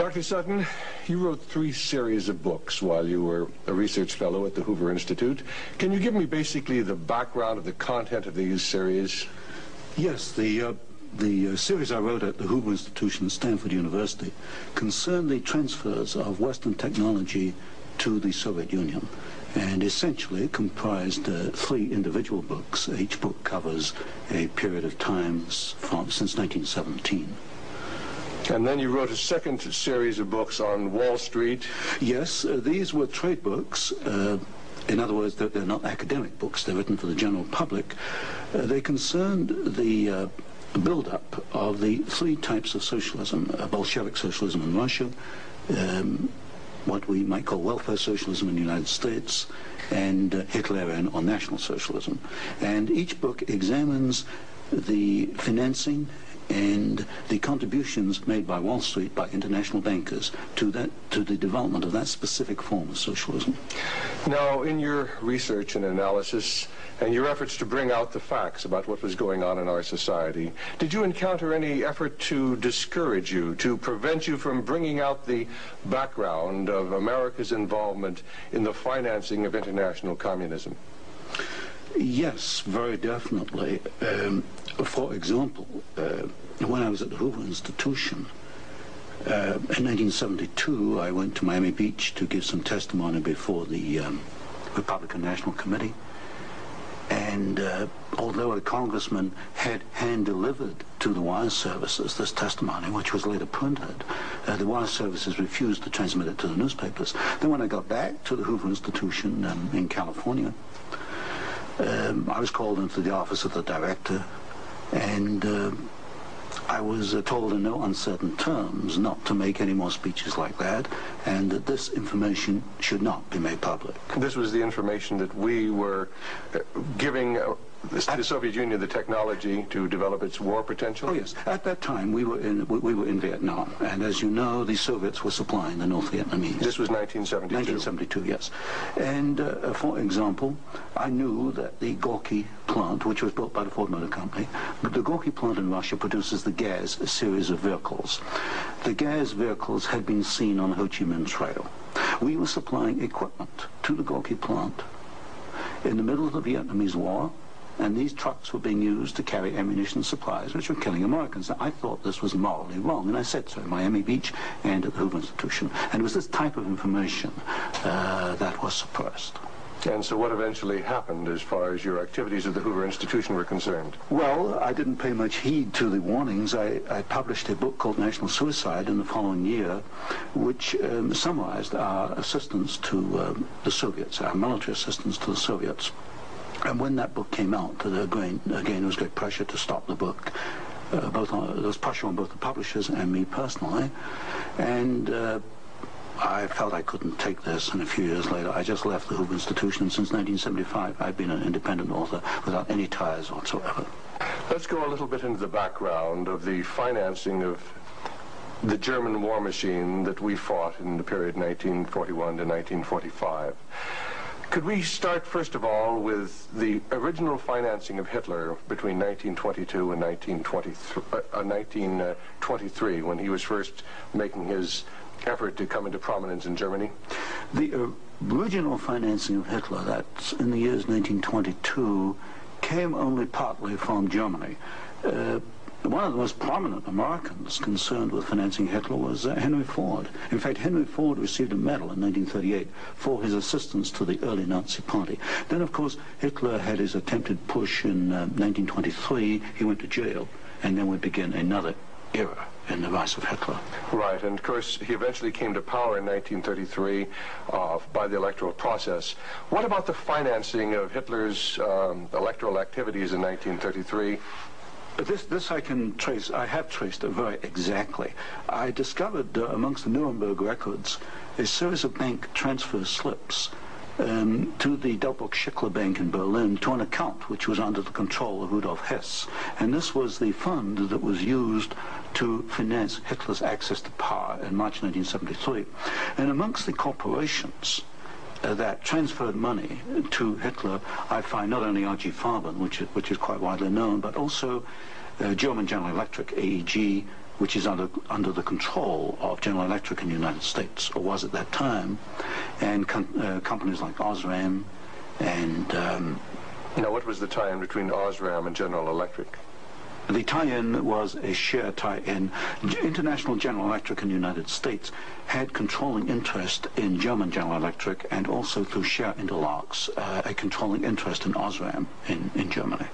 Dr. Sutton, you wrote 3 series of books while you were a research fellow at the Hoover Institute. Can you give me basically the background of the content of these series? Yes, the series I wrote at the Hoover Institution at Stanford University concerned the transfers of Western technology to the Soviet Union, and essentially it comprised 3 individual books. Each book covers a period of time since 1917. And then you wrote a second series of books on Wall Street. Yes, these were trade books. In other words, they're not academic books. They're written for the general public. They concerned the build-up of the 3 types of socialism: Bolshevik socialism in Russia, what we might call welfare socialism in the United States, and Hitlerian or National Socialism. And each book examines the financing and the contributions made by Wall Street, by international bankers, to the development of that specific form of socialism. Now, in your research and analysis, and your efforts to bring out the facts about what was going on in our society, did you encounter any effort to discourage you, to prevent you from bringing out the background of America's involvement in the financing of international communism? Yes, very definitely. For example, when I was at the Hoover Institution, in 1972, I went to Miami Beach to give some testimony before the Republican National Committee. And although a congressman had hand-delivered to the wire services this testimony, which was later printed, the wire services refused to transmit it to the newspapers. Then when I got back to the Hoover Institution in California, I was called into the office of the director, and I was told in no uncertain terms not to make any more speeches like that, and that this information should not be made public. This was the information that we were giving the Soviet Union the technology to develop its war potential? Oh yes, at that time we were in Vietnam, and as you know, the Soviets were supplying the North Vietnamese. This was 1972? 1972, yes. And for example, I knew that the Gorky plant, which was built by the Ford Motor Company, the Gorky plant in Russia produces the Gaz series of vehicles. The Gaz vehicles had been seen on the Ho Chi Minh Trail. We were supplying equipment to the Gorky plant in the middle of the Vietnamese War, and these trucks were being used to carry ammunition supplies, which were killing Americans. I thought this was morally wrong, and I said so at Miami Beach and at the Hoover Institution. And it was this type of information that was suppressed. And so what eventually happened as far as your activities at the Hoover Institution were concerned? Well, I didn't pay much heed to the warnings. I published a book called National Suicide in the following year, which summarized our assistance to the Soviets, our military assistance to the Soviets. And when that book came out, again, there was great pressure to stop the book. There was pressure on both the publishers and me personally. And I felt I couldn't take this, and a few years later I just left the Hoover Institution, and since 1975 I've been an independent author without any ties whatsoever. Let's go a little bit into the background of the financing of the German war machine that we fought in the period 1941 to 1945. Could we start, first of all, with the original financing of Hitler between 1922 and 1923, when he was first making his effort to come into prominence in Germany? The original financing of Hitler, that's in the years 1922, came only partly from Germany. One of the most prominent Americans concerned with financing Hitler was Henry Ford. In fact, Henry Ford received a medal in 1938 for his assistance to the early Nazi Party. Then, of course, Hitler had his attempted push in 1923. He went to jail, and then would begin another era in the rise of Hitler. Right, and of course he eventually came to power in 1933 by the electoral process. What about the financing of Hitler's electoral activities in 1933? This I can trace. I have traced it very exactly. I discovered amongst the Nuremberg records a series of bank transfer slips to the Delbrück-Schickler Bank in Berlin to an account which was under the control of Rudolf Hess. And this was the fund that was used to finance Hitler's access to power in March 1973. And amongst the corporations that transferred money to Hitler, I find not only R.G. Farben, which is quite widely known, but also German General Electric, AEG, which is under the control of General Electric in the United States, or was at that time, and companies like Osram and... Now, what was the tie-in between Osram and General Electric? The tie-in was a share tie-in. International General Electric in the United States had controlling interest in German General Electric, and also through share interlocks, a controlling interest in Osram in Germany.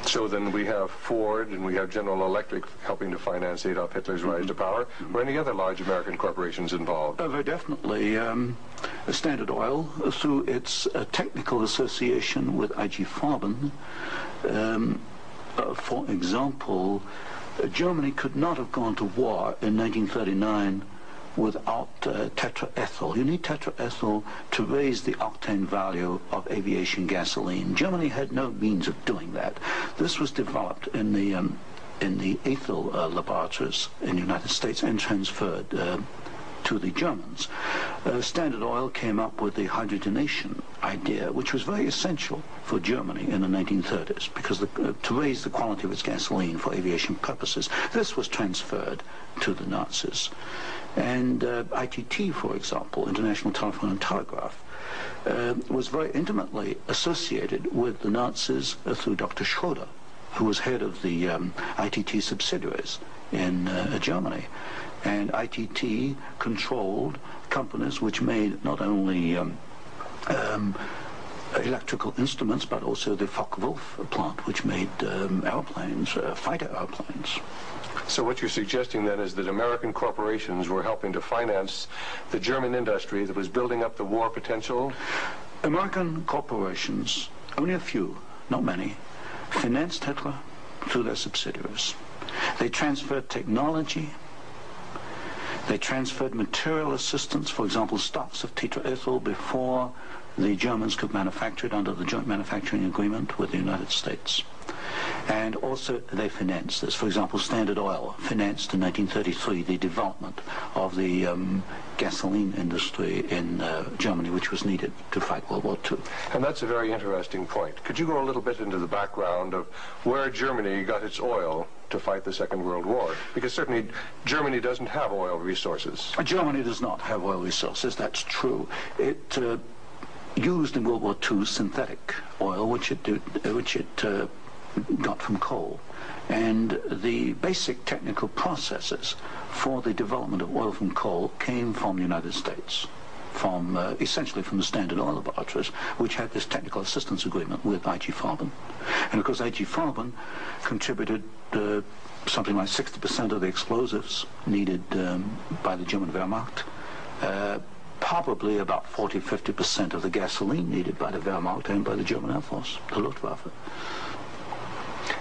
So then we have Ford and we have General Electric helping to finance Adolf Hitler's rise to power. Were any other large American corporations involved? Very definitely. Standard Oil, through its technical association with IG Farben, for example, Germany could not have gone to war in 1939 without tetraethyl. You need tetraethyl to raise the octane value of aviation gasoline. Germany had no means of doing that. This was developed in the ethyl laboratories in the United States and transferred to the Germans. Standard Oil came up with the hydrogenation idea, which was very essential for Germany in the 1930s, because to raise the quality of its gasoline for aviation purposes. This was transferred to the Nazis. And ITT, for example, International Telephone and Telegraph, was very intimately associated with the Nazis through Dr. Schroeder, who was head of the ITT subsidiaries in Germany. And ITT controlled companies which made not only electrical instruments, but also the Focke-Wulf plant, which made airplanes, fighter airplanes. So what you're suggesting then is that American corporations were helping to finance the German industry that was building up the war potential? American corporations, only a few, not many, financed Hitler through their subsidiaries. They transferred technology. They transferred material assistance, for example, stocks of tetraethyl before the Germans could manufacture it under the joint manufacturing agreement with the United States. And also they financed this. For example, Standard Oil financed in 1933 the development of the gasoline industry in Germany, which was needed to fight World War II. And that's a very interesting point. Could you go a little bit into the background of where Germany got its oil to fight the Second World War? Because certainly Germany doesn't have oil resources. Germany does not have oil resources, that's true. It used in World War II synthetic oil, which it got from coal. And the basic technical processes for the development of oil from coal came from the United States, from essentially from the Standard Oil laboratories, which had this technical assistance agreement with IG Farben. And of course IG Farben contributed something like 60% of the explosives needed by the German Wehrmacht, probably about 40–50% of the gasoline needed by the Wehrmacht and by the German Air Force, the Luftwaffe.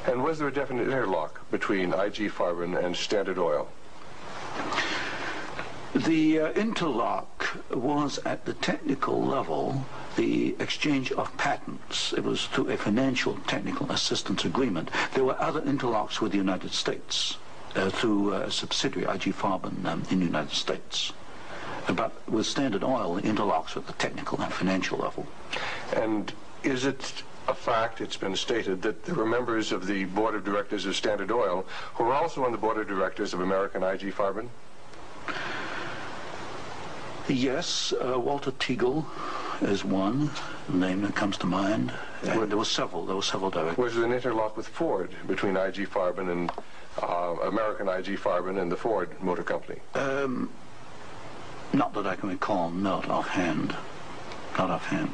And was there a definite interlock between IG Farben and Standard Oil? The interlock was at the technical level, the exchange of patents. It was through a financial technical assistance agreement. There were other interlocks with the United States through a subsidiary, IG Farben, in the United States. But with Standard Oil, the interlocks at the technical and financial level. And is it a fact, it's been stated, that there were members of the board of directors of Standard Oil who were also on the board of directors of American IG Farben? Yes, Walter Teagle is one name that comes to mind. There were several directors. Was there an interlock with Ford between IG Farben and American IG Farben and the Ford Motor Company? Not that I can recall, not offhand. Not offhand.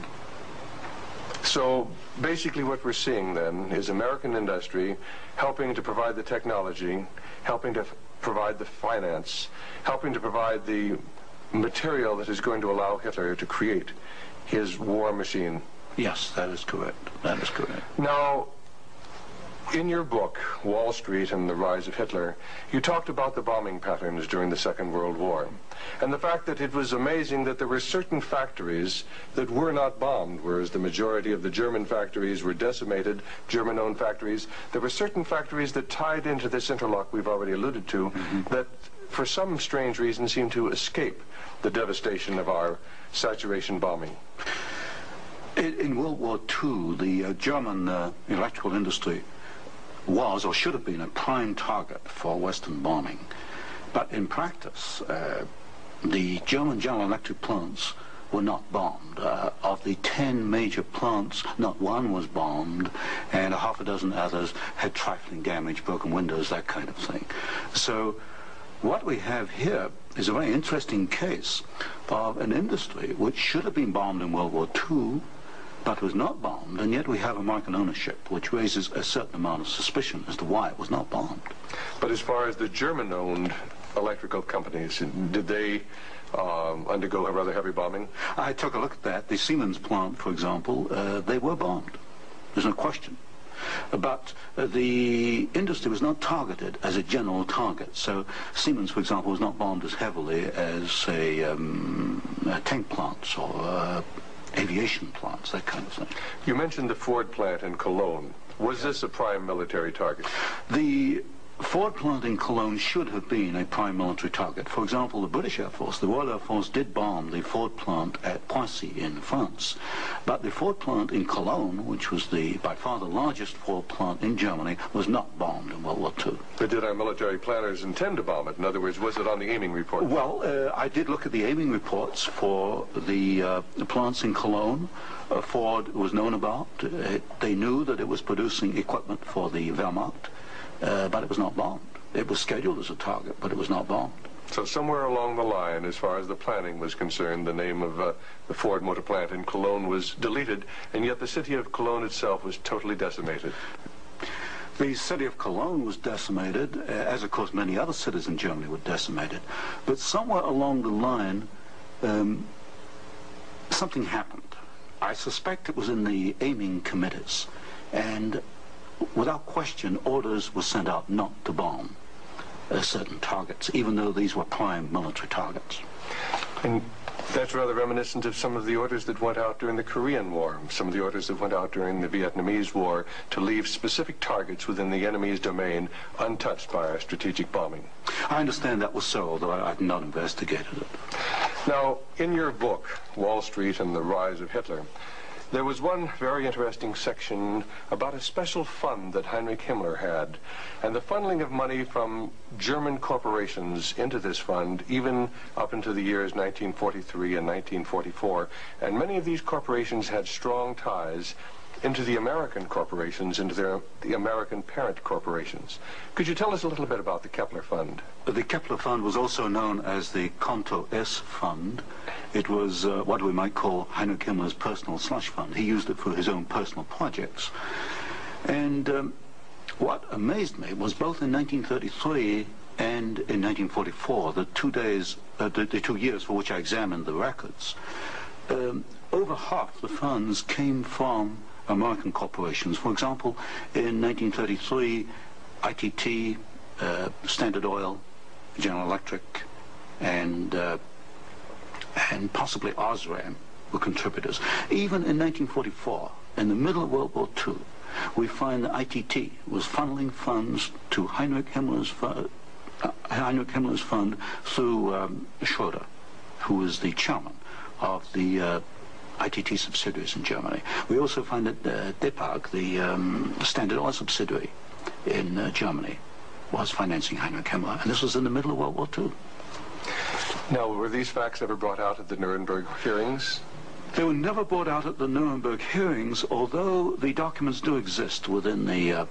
So basically what we're seeing then is American industry helping to provide the technology, helping to provide the finance, helping to provide the material that is going to allow Hitler to create his war machine. Yes, that is correct. That is correct. Now, in your book, Wall Street and the Rise of Hitler, you talked about the bombing patterns during the Second World War, and the fact that it was amazing that there were certain factories that were not bombed, whereas the majority of the German factories were decimated, German-owned factories. There were certain factories that tied into this interlock we've already alluded to, that for some strange reason seemed to escape the devastation of our saturation bombing. In World War II, the German electrical industry was or should have been a prime target for Western bombing. But in practice, the German General Electric plants were not bombed. Of the 10 major plants, not one was bombed, and a half a dozen others had trifling damage, broken windows, that kind of thing. So what we have here is a very interesting case of an industry which should have been bombed in World War II, but was not bombed, and yet we have American ownership, which raises a certain amount of suspicion as to why it was not bombed. But as far as the German-owned electrical companies, did they undergo a rather heavy bombing? I took a look at that. The Siemens plant, for example, they were bombed. There's no question. But the industry was not targeted as a general target. So Siemens, for example, was not bombed as heavily as, say, tank plants or aviation plants, that kind of thing. You mentioned the Ford plant in Cologne. Was this a prime military target? The Ford plant in Cologne should have been a prime military target. For example, the British Air Force, the Royal Air Force, did bomb the Ford plant at Poissy in France. But the Ford plant in Cologne, which was by far the largest Ford plant in Germany, was not bombed in World War II. But did our military planners intend to bomb it? In other words, was it on the aiming report? Well, I did look at the aiming reports for the plants in Cologne. Ford was known about. They knew that it was producing equipment for the Wehrmacht. But it was not bombed. It was scheduled as a target, but it was not bombed. So somewhere along the line, as far as the planning was concerned, the name of the Ford motor plant in Cologne was deleted, and yet the city of Cologne itself was totally decimated. The city of Cologne was decimated, as of course many other cities in Germany were decimated. But somewhere along the line, something happened. I suspect it was in the aiming committees, and without question, orders were sent out not to bomb certain targets, even though these were prime military targets. And that's rather reminiscent of some of the orders that went out during the Korean War, some of the orders that went out during the Vietnamese War to leave specific targets within the enemy's domain untouched by our strategic bombing. I understand that was so, although I've not investigated it. Now, in your book, Wall Street and the Rise of Hitler, there was one very interesting section about a special fund that Heinrich Himmler had, and the funneling of money from German corporations into this fund, even up into the years 1943 and 1944. And many of these corporations had strong ties into the American corporations, into the American parent corporations. Could you tell us a little bit about the Kepler Fund? The Kepler Fund was also known as the Konto S Fund. It was what we might call Heinrich Himmler's personal slush fund. He used it for his own personal projects. And what amazed me was both in 1933 and in 1944, the 2 years for which I examined the records, over half the funds came from American corporations. For example, in 1933, ITT, Standard Oil, General Electric, and possibly Osram were contributors. Even in 1944, in the middle of World War II, we find that ITT was funneling funds to Heinrich Himmler's fund through Schroeder, who was the chairman of the ITT subsidiaries in Germany. We also find that Depag, the Standard Oil subsidiary in Germany, was financing Heinrich Himmler, and this was in the middle of World War II. Now, were these facts ever brought out at the Nuremberg hearings? They were never brought out at the Nuremberg hearings, although the documents do exist within the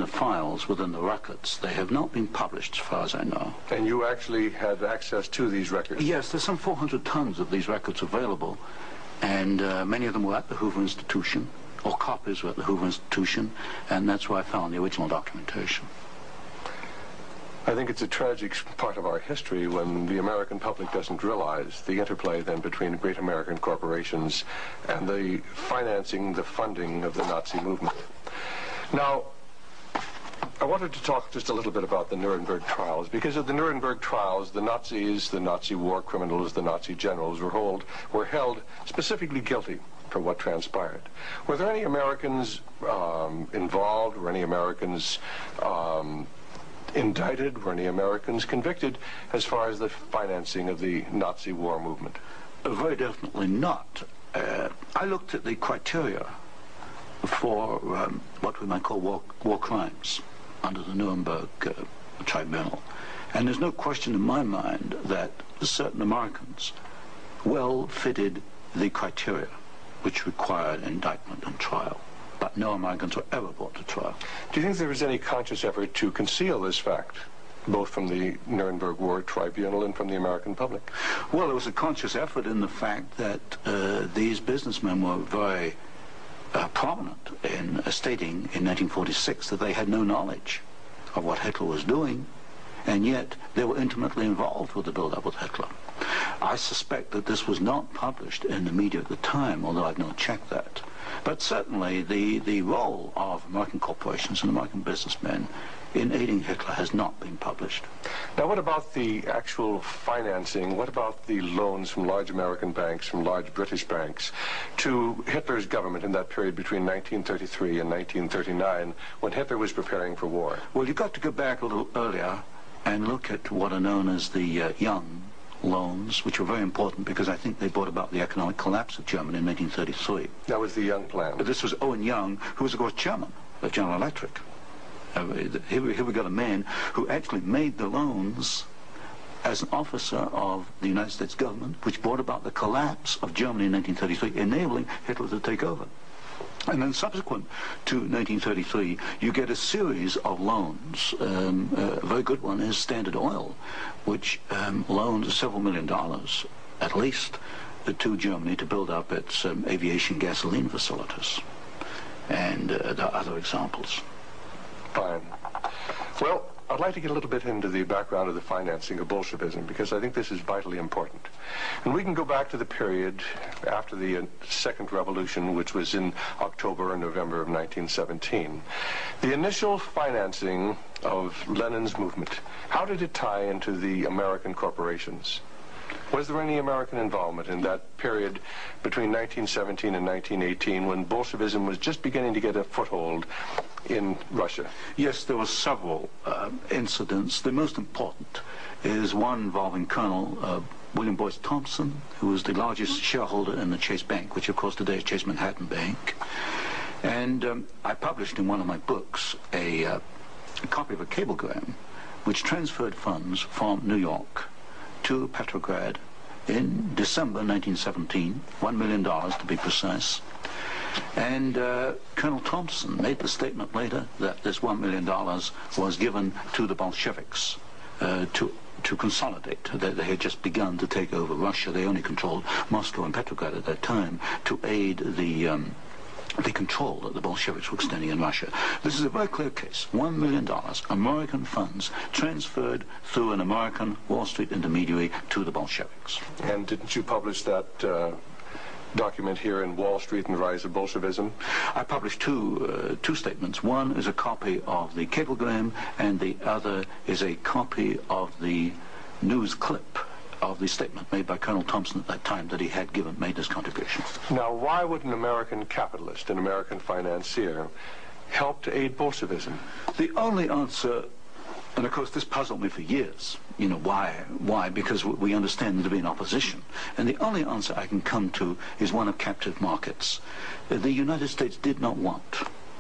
files, within the records. They have not been published, as far as I know. And you actually had access to these records? Yes, there's some 400 tons of these records available, and many of them were at the Hoover Institution, or copies were at the Hoover Institution, and that's where I found the original documentation. I think it's a tragic part of our history when the American public doesn't realize the interplay then between great American corporations and the financing, the funding of the Nazi movement. Now, I wanted to talk just a little bit about the Nuremberg trials, because at the Nuremberg trials, the Nazis, the Nazi war criminals, the Nazi generals were held specifically guilty for what transpired. Were there any Americans involved? Were any Americans indicted? Were any Americans convicted as far as the financing of the Nazi war movement? Very definitely not. I looked at the criteria for what we might call war crimes under the Nuremberg Tribunal. And there's no question in my mind that certain Americans well fitted the criteria which required indictment and trial, but no Americans were ever brought to trial. Do you think there was any conscious effort to conceal this fact, both from the Nuremberg War Tribunal and from the American public? Well, there was a conscious effort in the fact that these businessmen were very prominent in stating in 1946 that they had no knowledge of what Hitler was doing, and yet they were intimately involved with the build-up with Hitler. I suspect that this was not published in the media at the time, although I've not checked that. But certainly the role of American corporations and American businessmen in aiding Hitler has not been published. Now, what about the actual financing? What about the loans from large American banks, from large British banks, to Hitler's government in that period between 1933 and 1939, when Hitler was preparing for war? Well, you've got to go back a little earlier and look at what are known as the Young loans, which were very important because I think they brought about the economic collapse of Germany in 1933. That was the Young plan. This was Owen Young, who was, of course, chairman of General Electric. Here we got a man who actually made the loans as an officer of the United States government, which brought about the collapse of Germany in 1933, enabling Hitler to take over. And then subsequent to 1933, you get a series of loans. A very good one is Standard Oil, which loaned several $1 million, at least, to Germany to build up its aviation gasoline facilities. And there are other examples. Fine. Well, I'd like to get a little bit into the background of the financing of Bolshevism, because I think this is vitally important. And we can go back to the period after the Second Revolution, which was in October and November of 1917. The initial financing of Lenin's movement, how did it tie into the American corporations? Was there any American involvement in that period between 1917 and 1918, when Bolshevism was just beginning to get a foothold in Russia? Yes, there were several incidents. The most important is one involving Colonel William Boyce Thompson, who was the largest shareholder in the Chase Bank, which of course today is Chase Manhattan Bank. And I published in one of my books a copy of a cablegram which transferred funds from New York to Petrograd in December 1917, $1 million to be precise. And Colonel Thompson made the statement later that this $1 million was given to the Bolsheviks to consolidate. They had just begun to take over Russia. They only controlled Moscow and Petrograd at that time, to aid the control that the Bolsheviks were extending in Russia. This is a very clear case. $1 million, American funds, transferred through an American Wall Street intermediary to the Bolsheviks. And didn't you publish that document here in Wall Street and the Rise of Bolshevism? I published two statements. One is a copy of the cablegram, and the other is a copy of the news clip of the statement made by Colonel Thompson at that time that he had made this contribution. Now, why would an American capitalist, an American financier, help to aid Bolshevism? The only answer, and of course this puzzled me for years, you know, why? Because we understand there to be an opposition. And the only answer I can come to is one of captive markets. The United States did not want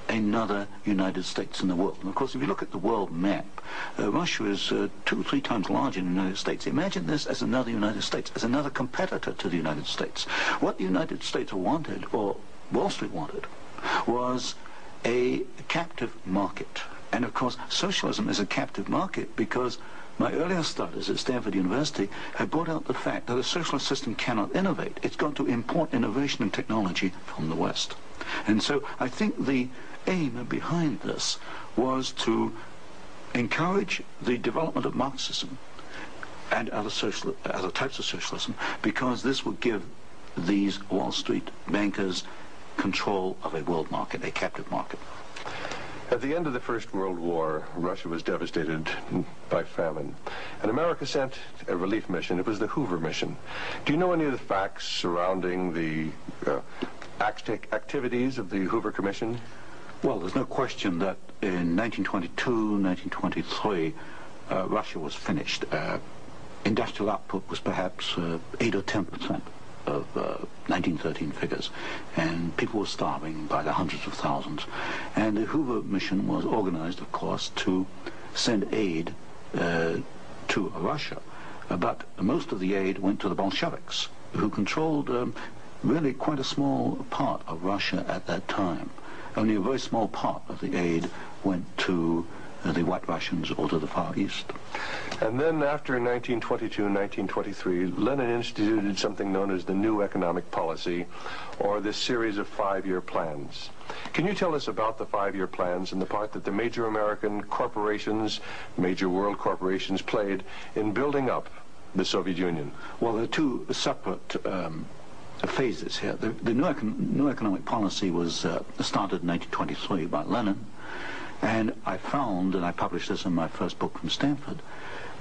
another United States in the world. And of course, if you look at the world map, Russia is 2 or 3 times larger than the United States. Imagine this as another United States, as another competitor to the United States. What the United States wanted, or Wall Street wanted, was a captive market. And of course, socialism is a captive market because my earlier studies at Stanford University have brought out the fact that a socialist system cannot innovate. It's got to import innovation and technology from the West. And so I think the aim behind this was to encourage the development of Marxism and other types of socialism, because this would give these Wall Street bankers control of a world market, a captive market. At the end of the First World War, Russia was devastated by famine, and America sent a relief mission. It was the Hoover mission. Do you know any of the facts surrounding the activities of the Hoover Commission? Well, there's no question that in 1922, 1923, Russia was finished. Industrial output was perhaps 8 or 10%. of 1913 figures, and people were starving by the hundreds of thousands. And the Hoover mission was organized, of course, to send aid to Russia. But most of the aid went to the Bolsheviks, who controlled really quite a small part of Russia at that time. Only a very small part of the aid went to the White Russians or to the Far East. And then after 1922 and 1923, Lenin instituted something known as the New Economic Policy, or this series of 5-year plans. Can you tell us about the 5-year plans and the part that the major American corporations, major world corporations, played in building up the Soviet Union? Well, there are two separate phases here. The new economic policy was started in 1923 by Lenin, and I found, and I published this in my first book from Stanford,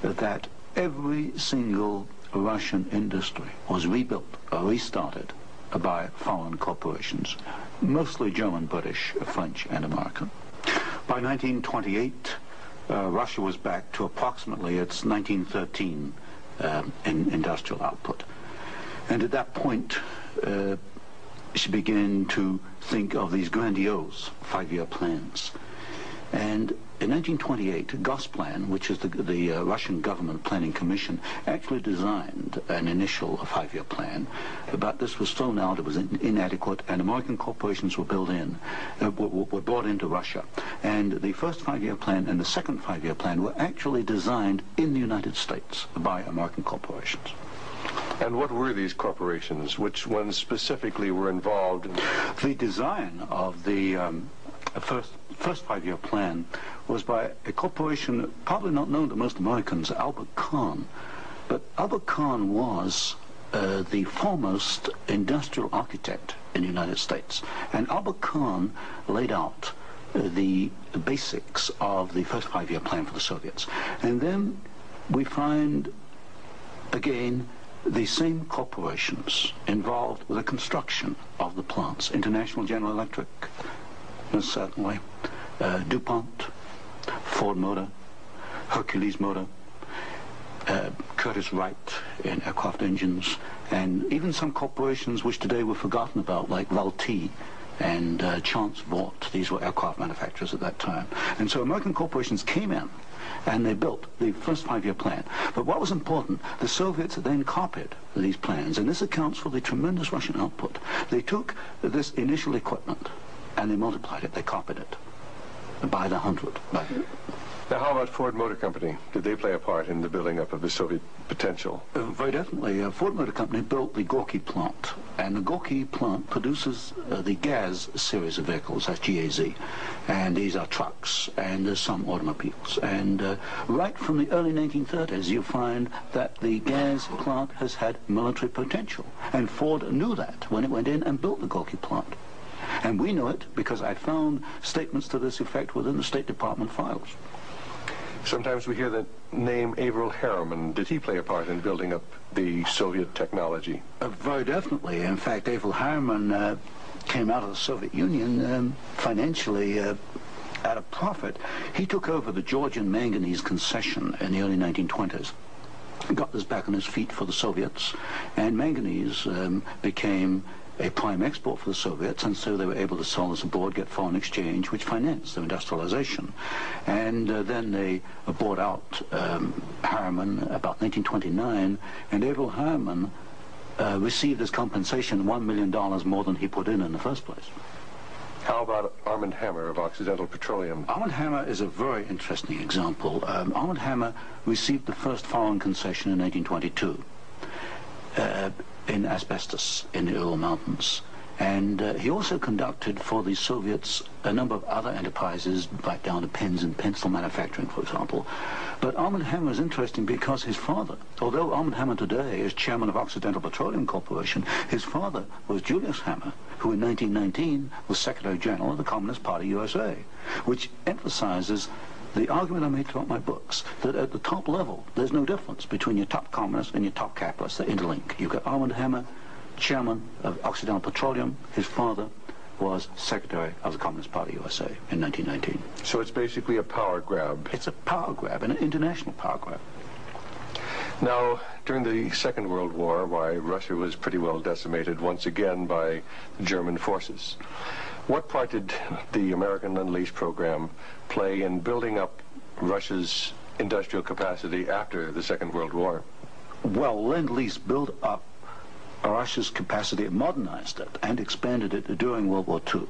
that every single Russian industry was rebuilt or restarted by foreign corporations, mostly German, British, French, and American. By 1928, Russia was back to approximately its 1913 industrial output. And at that point, she began to think of these grandiose 5-year plans. And in 1928, Gosplan, which is the Russian government planning commission, actually designed an initial 5-year plan, but this was thrown out, it was inadequate, and American corporations were were brought into Russia. And the first 5-year plan and the second 5-year plan were actually designed in the United States by American corporations. And what were these corporations? Which ones specifically were involved? The design of the first 5-year plan was by a corporation probably not known to most Americans, Albert Kahn. But Albert Kahn was the foremost industrial architect in the United States. And Albert Kahn laid out the basics of the first 5-year plan for the Soviets. And then we find, again, the same corporations involved with the construction of the plants. International General Electric, most certainly, DuPont, Ford Motor, Hercules Motor, Curtiss-Wright in aircraft engines, and even some corporations which today were forgotten about, like Valti and Chance Vought. These were aircraft manufacturers at that time. And so American corporations came in and they built the first 5-year plan. But what was important, the Soviets then copied these plans, and this accounts for the tremendous Russian output. They took this initial equipment and they multiplied it, they copied it by the hundred. Now, how about Ford Motor Company? Did they play a part in the building up of the Soviet potential? Very definitely. Ford Motor Company built the Gorky plant, and the Gorky plant produces the GAZ series of vehicles, that's GAZ, and these are trucks, and there's some automobiles. And right from the early 1930s, you find that the GAZ plant has had military potential, and Ford knew that when it went in and built the Gorky plant. And we know it because I found statements to this effect within the State Department files. Sometimes we hear the name Averell Harriman. Did he play a part in building up the Soviet technology? Very definitely. In fact, Averell Harriman came out of the Soviet Union financially at a profit. He took over the Georgian manganese concession in the early 1920s. Got this back on his feet for the Soviets, and manganese became a prime export for the Soviets, and so they were able to sell this abroad, get foreign exchange, which financed their industrialization. And then they bought out Harriman about 1929, and Averell Harriman received as compensation $1 million more than he put in the first place. How about Armand Hammer of Occidental Petroleum? Armand Hammer is a very interesting example. Armand Hammer received the first foreign concession in 1922. In asbestos in the Ural Mountains. And he also conducted for the Soviets a number of other enterprises, right down to pens and pencil manufacturing, for example. But Armand Hammer is interesting because his father, although Armand Hammer today is chairman of Occidental Petroleum Corporation, his father was Julius Hammer, who in 1919 was Secretary General of the Communist Party USA, which emphasizes the argument I made throughout my books, that at the top level, there's no difference between your top communists and your top capitalists. They interlink. You've got Armand Hammer, chairman of Occidental Petroleum. His father was Secretary of the Communist Party USA in 1919. So it's basically a power grab. It's a power grab, an international power grab. Now, during the Second World War, why, Russia was pretty well decimated once again by German forces. What part did the American Lend-Lease program play in building up Russia's industrial capacity after the Second World War? Well, Lend-Lease built up Russia's capacity, modernized it, and expanded it during World War II.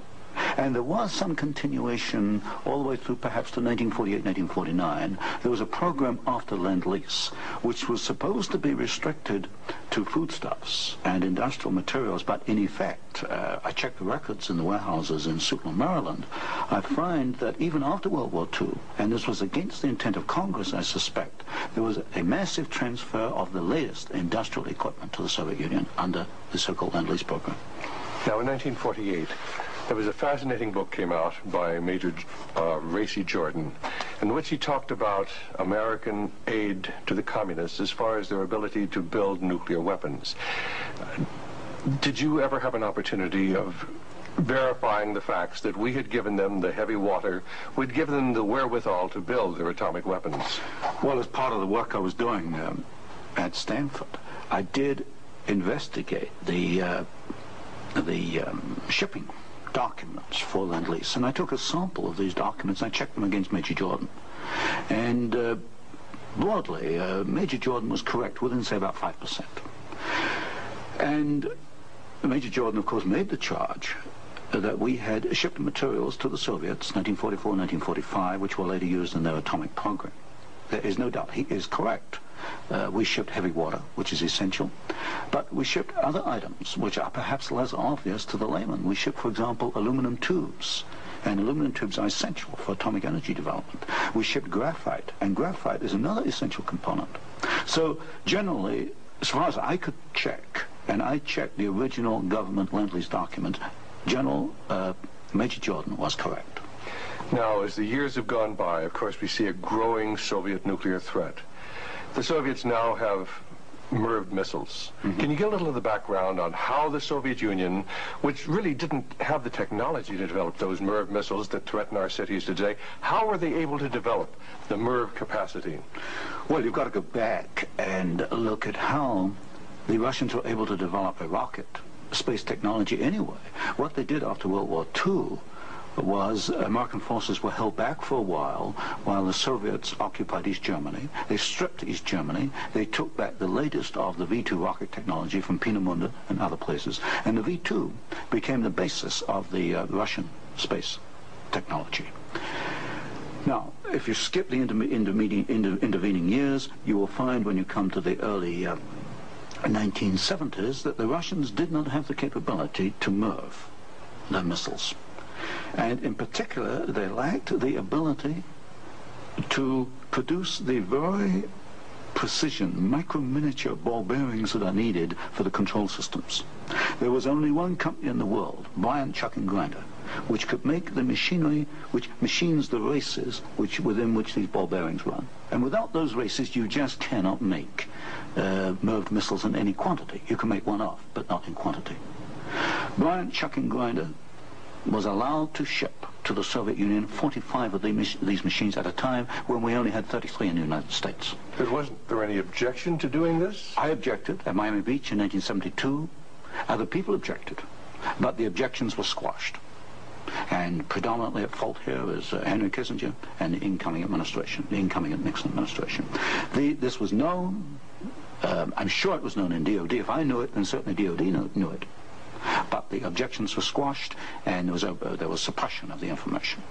And there was some continuation all the way through perhaps to 1948, 1949. There was a program after Lend-Lease, which was supposed to be restricted to foodstuffs and industrial materials, but in effect, I checked the records in the warehouses in Sutton, Maryland, I find that even after World War II, and this was against the intent of Congress, I suspect, there was a massive transfer of the latest industrial equipment to the Soviet Union under the so-called Lend-Lease program. Now, in 1948, there was a fascinating book came out by Major Racy Jordan, in which he talked about American aid to the communists as far as their ability to build nuclear weapons. Did you ever have an opportunity of verifying the facts that we had given them the heavy water, we'd given them the wherewithal to build their atomic weapons? Well, as part of the work I was doing at Stanford, I did investigate the shipping documents for Lend-Lease, and I took a sample of these documents and I checked them against Major Jordan. And broadly, Major Jordan was correct within, say, about 5%. And Major Jordan, of course, made the charge that we had shipped materials to the Soviets, 1944, 1945, which were later used in their atomic program. There is no doubt he is correct. We shipped heavy water, which is essential, but we shipped other items which are perhaps less obvious to the layman. We shipped, for example, aluminum tubes, and aluminum tubes are essential for atomic energy development. We shipped graphite, and graphite is another essential component. So generally, as far as I could check, and I checked the original government Lend-Lease document, General Major Jordan was correct. Now, as the years have gone by, of course, we see a growing Soviet nuclear threat. The Soviets now have MIRV missiles. Mm-hmm. Can you give a little of the background on how the Soviet Union, which really didn't have the technology to develop those MIRV missiles that threaten our cities today, how were they able to develop the MIRV capacity? Well, you've got to go back and look at how the Russians were able to develop a rocket, space technology anyway. What they did after World War II was American forces were held back for a while the Soviets occupied East Germany. They stripped East Germany. They took back the latest of the V-2 rocket technology from Peenemünde and other places. And the V-2 became the basis of the Russian space technology. Now, if you skip the intervening years, you will find when you come to the early 1970s that the Russians did not have the capability to MIRV their missiles. And in particular, they lacked the ability to produce the very precision, micro-miniature ball bearings that are needed for the control systems. There was only one company in the world, Bryant, Chuck and Grinder, which could make the machinery which machines the races within which these ball bearings run. And without those races, you just cannot make MIRV missiles in any quantity. You can make one off, but not in quantity. Bryant, Chuck and Grinder was allowed to ship to the Soviet Union 45 of these machines at a time when we only had 33 in the United States. But wasn't there any objection to doing this? I objected at Miami Beach in 1972. Other people objected, but the objections were squashed. And predominantly at fault here is Henry Kissinger and the incoming administration, the incoming Nixon administration. This was known, I'm sure it was known in DOD. If I knew it, then certainly DOD knew it. But the objections were squashed, and there was suppression of the information.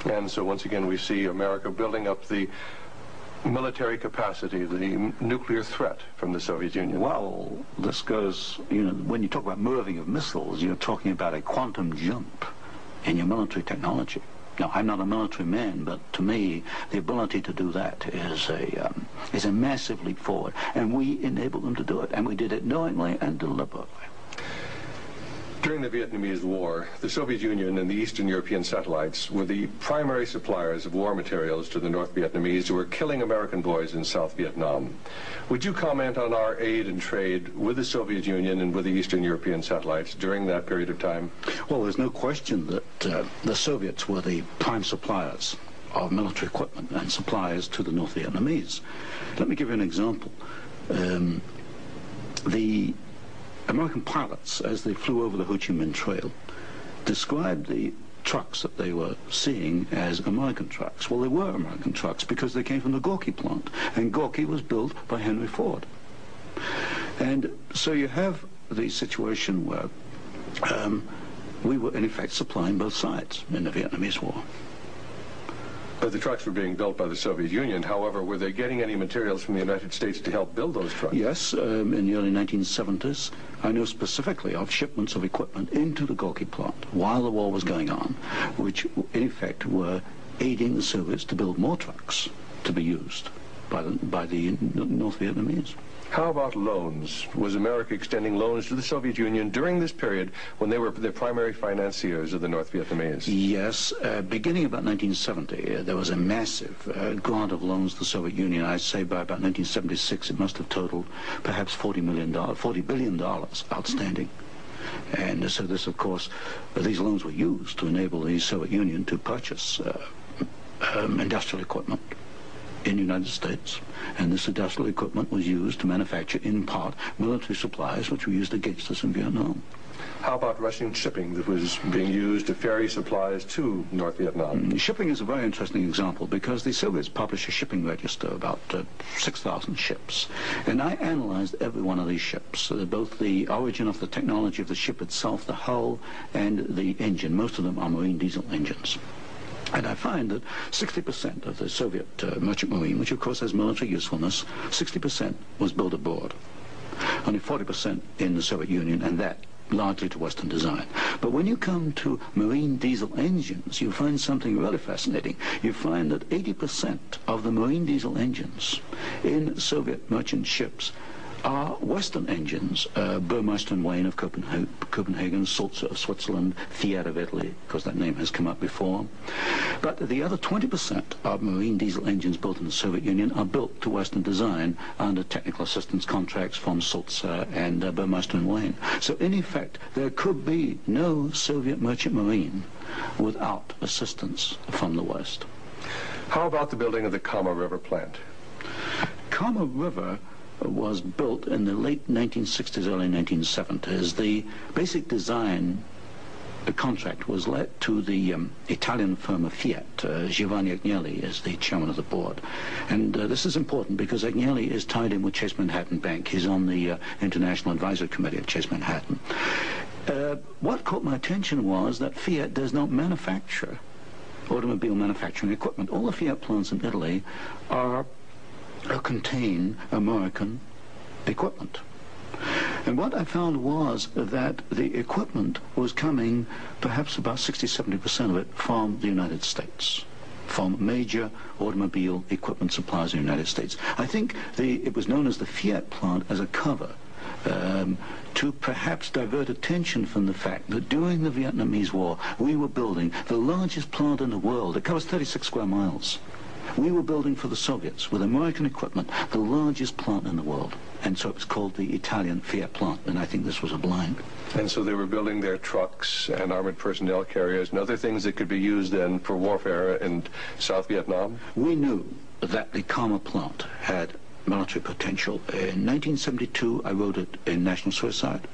And so once again we see America building up the military capacity, the nuclear threat from the Soviet Union. Well, this goes, when you talk about MIRVing of missiles, you're talking about a quantum jump in your military technology. Now, I'm not a military man, but to me, the ability to do that is a massive leap forward, and we enabled them to do it, and we did it knowingly and deliberately. During the Vietnamese War, the Soviet Union and the Eastern European satellites were the primary suppliers of war materials to the North Vietnamese who were killing American boys in South Vietnam. Would you comment on our aid and trade with the Soviet Union and with the Eastern European satellites during that period of time? Well, there's no question that the Soviets were the prime suppliers of military equipment and supplies to the North Vietnamese. Let me give you an example. the American pilots, as they flew over the Ho Chi Minh Trail, described the trucks that they were seeing as American trucks. Well, they were American trucks because they came from the Gorky plant, and Gorky was built by Henry Ford. And so you have the situation where we were in effect supplying both sides in the Vietnamese War. But the trucks were being built by the Soviet Union. However, were they getting any materials from the United States to help build those trucks? Yes, in the early 1970s, I know specifically of shipments of equipment into the Gorky plant while the war was going on, which in effect were aiding the Soviets to build more trucks to be used by the North Vietnamese. How about loans? Was America extending loans to the Soviet Union during this period when they were the primary financiers of the North Vietnamese? Yes. Beginning about 1970, there was a massive grant of loans to the Soviet Union. I'd say by about 1976, it must have totaled perhaps $40 billion outstanding. And so this, of course, these loans were used to enable the Soviet Union to purchase industrial equipment in the United States, and this industrial equipment was used to manufacture, in part, military supplies which were used against us in Vietnam. How about Russian shipping that was being used to ferry supplies to North Vietnam? Shipping is a very interesting example because the Soviets published a shipping register, about 6,000 ships, and I analyzed every one of these ships, both the origin of the technology of the ship itself, the hull, and the engine. Most of them are marine diesel engines. And I find that 60% of the Soviet merchant marine, which of course has military usefulness, 60% was built aboard. Only 40% in the Soviet Union, and that largely to Western design. But when you come to marine diesel engines, you find something really fascinating. You find that 80% of the marine diesel engines in Soviet merchant ships are Western engines, Burmeister and Wain of Copenhagen, Sulzer of Switzerland, Fiat of Italy, because that name has come up before. But the other 20% of marine diesel engines built in the Soviet Union are built to Western design under technical assistance contracts from Sulzer and Burmeister and Wain. So in effect, there could be no Soviet merchant marine without assistance from the West. How about the building of the Kama River plant? Kama River was built in the late 1960s, early 1970s. The basic design contract was let to the Italian firm of Fiat. Giovanni Agnelli is the chairman of the board. And this is important because Agnelli is tied in with Chase Manhattan Bank. He's on the International Advisory Committee of Chase Manhattan. What caught my attention was that Fiat does not manufacture automobile manufacturing equipment. All the Fiat plants in Italy contain American equipment. And what I found was that the equipment was coming, perhaps about 60-70% of it, from the United States, from major automobile equipment suppliers in the United States. I think it was known as the Fiat plant as a cover to perhaps divert attention from the fact that during the Vietnamese War, we were building the largest plant in the world. It covers 36 square miles. We were building for the Soviets, with American equipment, the largest plant in the world. And so it was called the Italian Fiat plant, and I think this was a blind. And so they were building their trucks and armored personnel carriers and other things that could be used then for warfare in South Vietnam? We knew that the Kama plant had military potential. In 1972, I wrote it in National Suicide.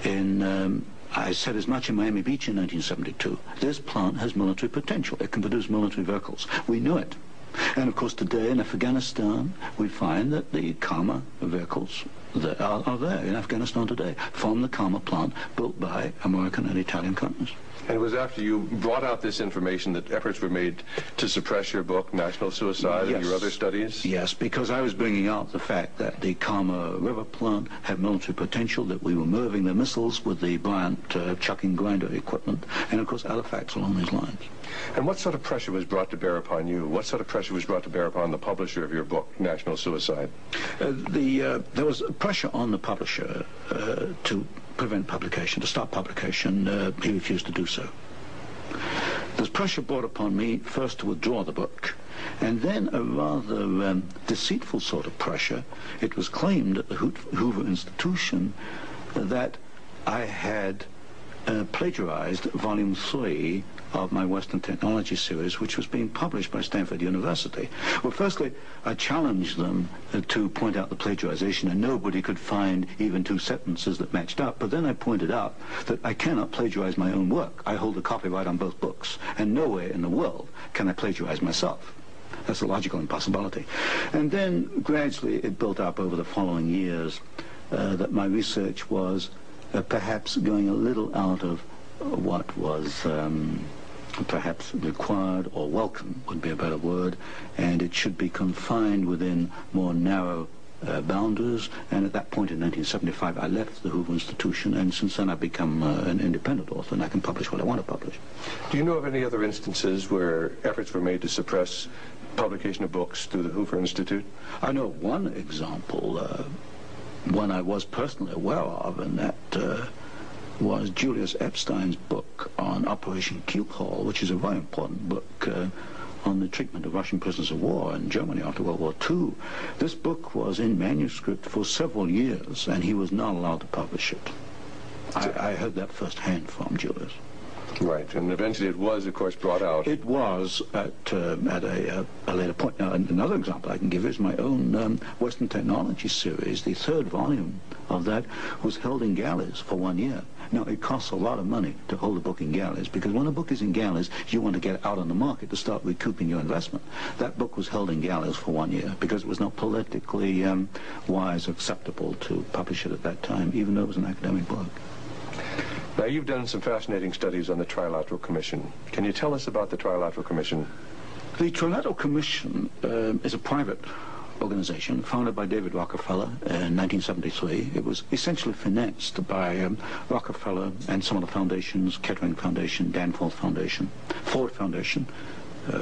I said as much in Miami Beach in 1972. This plant has military potential. It can produce military vehicles. We knew it. And of course today in Afghanistan we find that the Kama vehicles that are there in Afghanistan today from the Kama plant built by American and Italian companies. And it was after you brought out this information that efforts were made to suppress your book, National Suicide, and your other studies? Yes, because I was bringing out the fact that the Kama River plant had military potential, that we were moving the missiles with the Bryant chucking grinder equipment, and of course other facts along these lines. And what sort of pressure was brought to bear upon you? What sort of pressure was brought to bear upon the publisher of your book, National Suicide? There was pressure on the publisher to prevent publication, to stop publication. He refused to do so. There's pressure brought upon me first to withdraw the book, and then a rather deceitful sort of pressure. It was claimed at the Hoover Institution that I had plagiarized Volume 3 of my Western Technology series, which was being published by Stanford University. Well, firstly, I challenged them to point out the plagiarization, and nobody could find even two sentences that matched up. But then I pointed out that I cannot plagiarize my own work. I hold the copyright on both books, and nowhere in the world can I plagiarize myself. That's a logical impossibility. And then gradually it built up over the following years that my research was perhaps going a little out of what was perhaps required, or welcome would be a better word, and it should be confined within more narrow boundaries. And at that point in 1975 I left the Hoover Institution, and since then I've become an independent author, and I can publish what I want to publish. Do you know of any other instances where efforts were made to suppress publication of books through the Hoover Institute? I know one example, one I was personally aware of, and that was Julius Epstein's book on Operation Keelhaul, which is a very important book on the treatment of Russian prisoners of war in Germany after World War II. This book was in manuscript for several years, and he was not allowed to publish it. I heard that firsthand from Julius. Right, and eventually it was, of course, brought out. It was at a later point. Now, another example I can give is my own Western Technology series. The third volume of that was held in galleys for 1 year. Now, it costs a lot of money to hold a book in galleys, because when a book is in galleys, you want to get it out on the market to start recouping your investment. That book was held in galleys for 1 year because it was not politically wise or acceptable to publish it at that time, even though it was an academic book. Now, you've done some fascinating studies on the Trilateral Commission. Can you tell us about the Trilateral Commission? The Trilateral Commission is a private organization founded by David Rockefeller in 1973. It was essentially financed by Rockefeller and some of the foundations, Kettering Foundation, Danforth Foundation, Ford Foundation.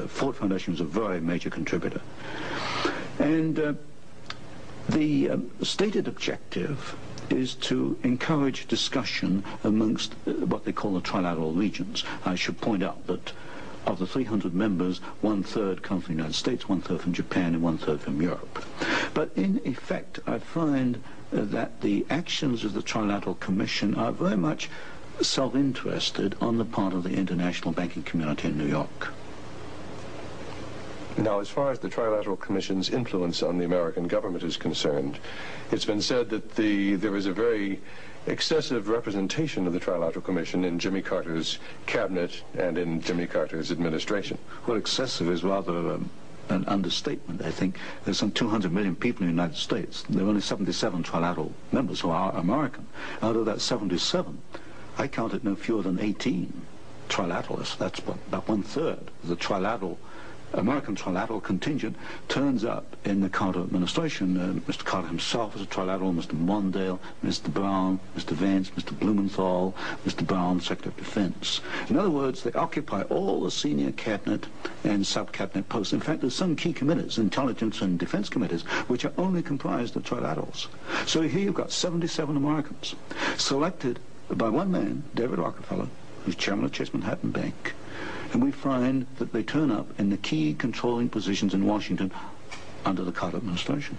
Ford Foundation was a very major contributor. And the stated objective is to encourage discussion amongst what they call the trilateral regions. I should point out that of the 300 members, 1/3 come from the United States, 1/3 from Japan, and 1/3 from Europe. But in effect, I find that the actions of the Trilateral Commission are very much self-interested on the part of the international banking community in New York. Now, as far as the Trilateral Commission's influence on the American government is concerned, it's been said that there was a very excessive representation of the Trilateral Commission in Jimmy Carter's cabinet and in Jimmy Carter's administration. Well, excessive is rather an understatement. I think there's some 200 million people in the United States. There are only 77 trilateral members who are American. Out of that 77, I counted no fewer than 18 trilateralists. That's about 1/3 of the American trilateral contingent turns up in the Carter administration. Mr. Carter himself was a trilateral, Mr. Mondale, Mr. Brown, Mr. Vance, Mr. Blumenthal, Mr. Brown, Secretary of Defense. In other words, they occupy all the senior cabinet and sub-cabinet posts. In fact, there's some key committees, intelligence and defense committees, which are only comprised of trilaterals. So here you've got 77 Americans selected by one man, David Rockefeller, who's chairman of Chase Manhattan Bank. And we find that they turn up in the key controlling positions in Washington under the Carter administration.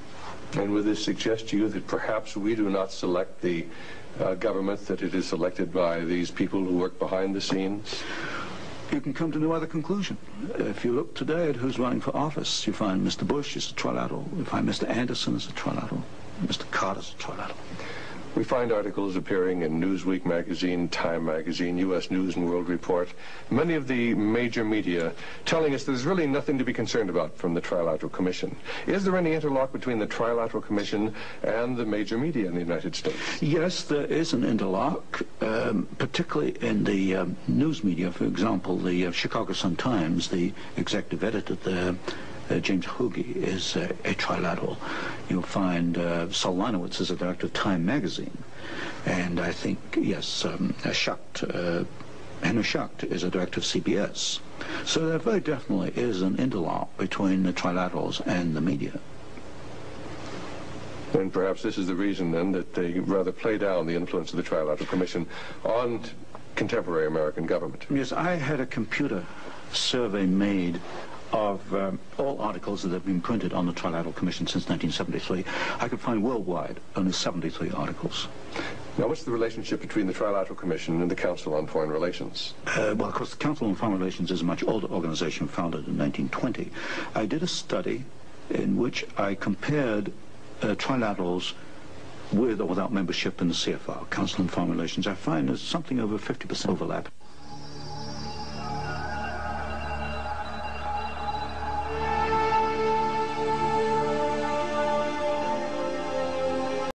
And would this suggest to you that perhaps we do not select the government, that it is selected by these people who work behind the scenes? You can come to no other conclusion. If you look today at who's running for office, you find Mr. Bush is a trilateral, you find Mr. Anderson is a trilateral, Mr. Carter's a trilateral. We find articles appearing in Newsweek magazine, Time magazine, U.S. News and World Report, many of the major media telling us there's really nothing to be concerned about from the Trilateral Commission. Is there any interlock between the Trilateral Commission and the major media in the United States? Yes, there is an interlock, particularly in the news media. For example, the Chicago Sun-Times, the executive editor there, James Hoagie, is a trilateral. You'll find Saul Linowitz is a director of Time magazine. And I think, yes, Henry Schacht is a director of CBS. So there very definitely is an interlock between the trilaterals and the media. And perhaps this is the reason, then, that they rather play down the influence of the Trilateral Commission on contemporary American government. Yes, I had a computer survey made of all articles that have been printed on the Trilateral Commission since 1973. I could find worldwide only 73 articles. Now, what's the relationship between the Trilateral Commission and the Council on Foreign Relations? Well, of course, the Council on Foreign Relations is a much older organization founded in 1920. I did a study in which I compared trilaterals with or without membership in the CFR, Council on Foreign Relations. I find there's something over 50% overlap.